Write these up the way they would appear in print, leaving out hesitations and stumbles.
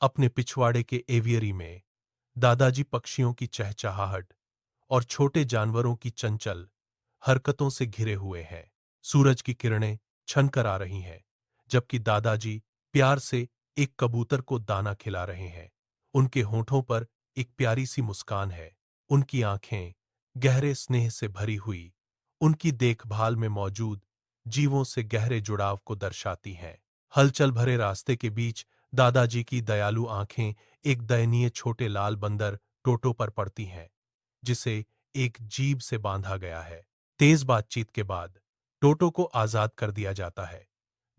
अपने पिछवाड़े के एवियरी में दादाजी पक्षियों की चहचहाहट और छोटे जानवरों की चंचल हरकतों से घिरे हुए हैं। सूरज की किरणें छनकर आ रही हैं, जबकि दादाजी प्यार से एक कबूतर को दाना खिला रहे हैं। उनके होठों पर एक प्यारी सी मुस्कान है। उनकी आंखें गहरे स्नेह से भरी हुई उनकी देखभाल में मौजूद जीवों से गहरे जुड़ाव को दर्शाती हैं। हलचल भरे रास्ते के बीच दादाजी की दयालु आंखें एक दयनीय छोटे लाल बंदर टोटो पर पड़ती हैं, जिसे एक जीभ से बांधा गया है। तेज बातचीत के बाद टोटो को आजाद कर दिया जाता है,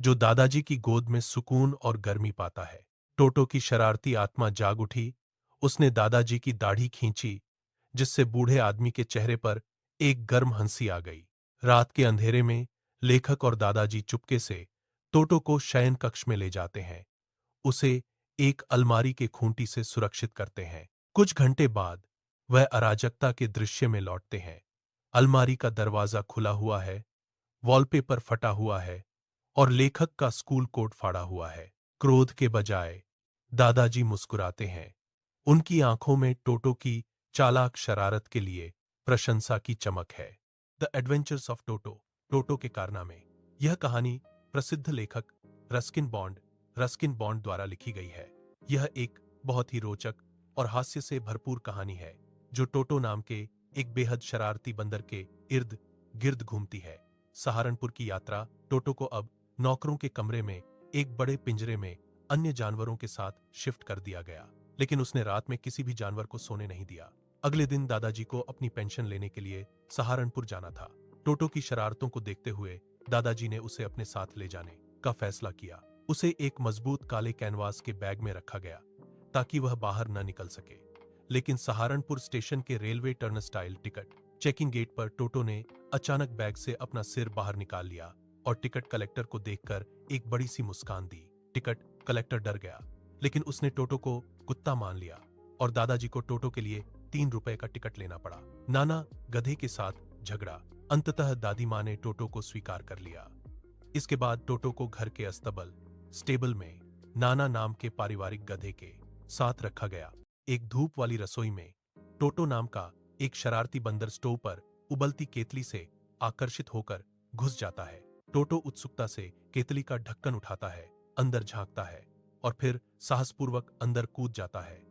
जो दादाजी की गोद में सुकून और गर्मी पाता है। टोटो की शरारती आत्मा जाग उठी। उसने दादाजी की दाढ़ी खींची, जिससे बूढ़े आदमी के चेहरे पर एक गर्म हंसी आ गई। रात के अंधेरे में लेखक और दादाजी चुपके से टोटो को शयन कक्ष में ले जाते हैं। उसे एक अलमारी के खूंटी से सुरक्षित करते हैं। कुछ घंटे बाद वह अराजकता के दृश्य में लौटते हैं। अलमारी का दरवाजा खुला हुआ है, वॉलपेपर फटा हुआ है और लेखक का स्कूल कोट फाड़ा हुआ है। क्रोध के बजाय दादाजी मुस्कुराते हैं। उनकी आंखों में टोटो की चालाक शरारत के लिए प्रशंसा की चमक है। द एडवेंचर्स ऑफ टोटो, टोटो के कारनामे। यह कहानी प्रसिद्ध लेखक रस्किन बॉन्ड द्वारा लिखी गई है। यह एक बहुत ही रोचक और हास्य से भरपूर कहानी है, जो टोटो नाम के एक बेहद शरारती बंदर के इर्द गिर्द घूमती है। सहारनपुर की यात्रा। टोटो को अब नौकरों के कमरे में एक बड़े पिंजरे में अन्य जानवरों के साथ शिफ्ट कर दिया गया, लेकिन उसने रात में किसी भी जानवर को सोने नहीं दिया। अगले दिन दादाजी को अपनी पेंशन लेने के लिए सहारनपुर जाना था। टोटो की शरारतों को देखते हुए दादाजी ने उसे अपने साथ ले जाने का फैसला किया। उसे एक मजबूत काले कैनवास के बैग में रखा गया, ताकि वह बाहर न निकल सके। लेकिन सहारनपुर स्टेशन के railway turnstile ticket checking gate पर टोटो ने अचानक बैग से अपना सिर बाहर निकाल लिया और टिकट कलेक्टर को देखकर एक बड़ी सी मुस्कान दी। टिकट कलेक्टर डर गया, लेकिन उसने टोटो को कुत्ता मान लिया और दादाजी को टोटो के लिए 3 रुपए का टिकट लेना पड़ा। नाना गधे के साथ झगड़ा। अंततः दादी माँ ने टोटो को स्वीकार कर लिया। इसके बाद टोटो को घर के स्टेबल में नाना नाम के पारिवारिक गधे के साथ रखा गया। एक धूप वाली रसोई में टोटो नाम का एक शरारती बंदर स्टोव पर उबलती केतली से आकर्षित होकर घुस जाता है। टोटो उत्सुकता से केतली का ढक्कन उठाता है, अंदर झांकता है और फिर साहसपूर्वक अंदर कूद जाता है।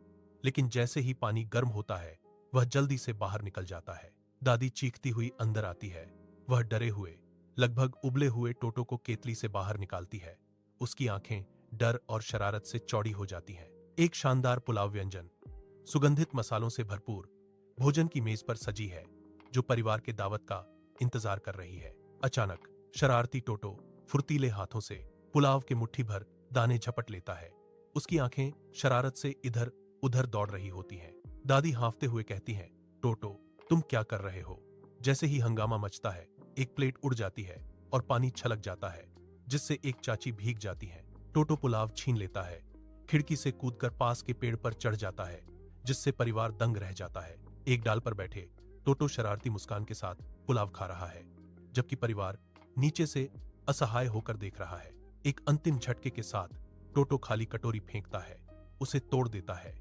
लेकिन जैसे ही पानी गर्म होता है, वह जल्दी से बाहर निकल जाता है। दादी चीखती हुई अंदर आती है। वह डरे हुए, लगभग उबले हुए टोटो को केतली से बाहर निकालती है। उसकी आंखें डर और शरारत से चौड़ी हो जाती हैं। एक शानदार पुलाव व्यंजन सुगंधित मसालों से भरपूर भोजन की मेज पर सजी है, जो परिवार के दावत का इंतजार कर रही है। अचानक शरारती टोटो फुर्तीले हाथों से पुलाव के मुट्ठी भर दाने झपट लेता है। उसकी आंखें शरारत से इधर उधर दौड़ रही होती हैं। दादी हांफते हुए कहती हैं, टोटो, तुम क्या कर रहे हो? जैसे ही हंगामा मचता है, एक प्लेट उड़ जाती है और पानी छलक जाता है, जिससे एक चाची भीग जाती हैं। टोटो पुलाव छीन लेता है, खिड़की से कूदकर पास के पेड़ पर चढ़ जाता है, जिससे परिवार दंग रह जाता है। एक डाल पर बैठे टोटो शरारती मुस्कान के साथ पुलाव खा रहा है, जबकि परिवार नीचे से असहाय होकर देख रहा है। एक अंतिम झटके के साथ टोटो खाली कटोरी फेंकता है, उसे तोड़ देता है,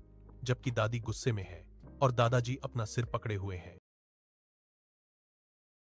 जबकि दादी गुस्से में है और दादाजी अपना सिर पकड़े हुए हैं।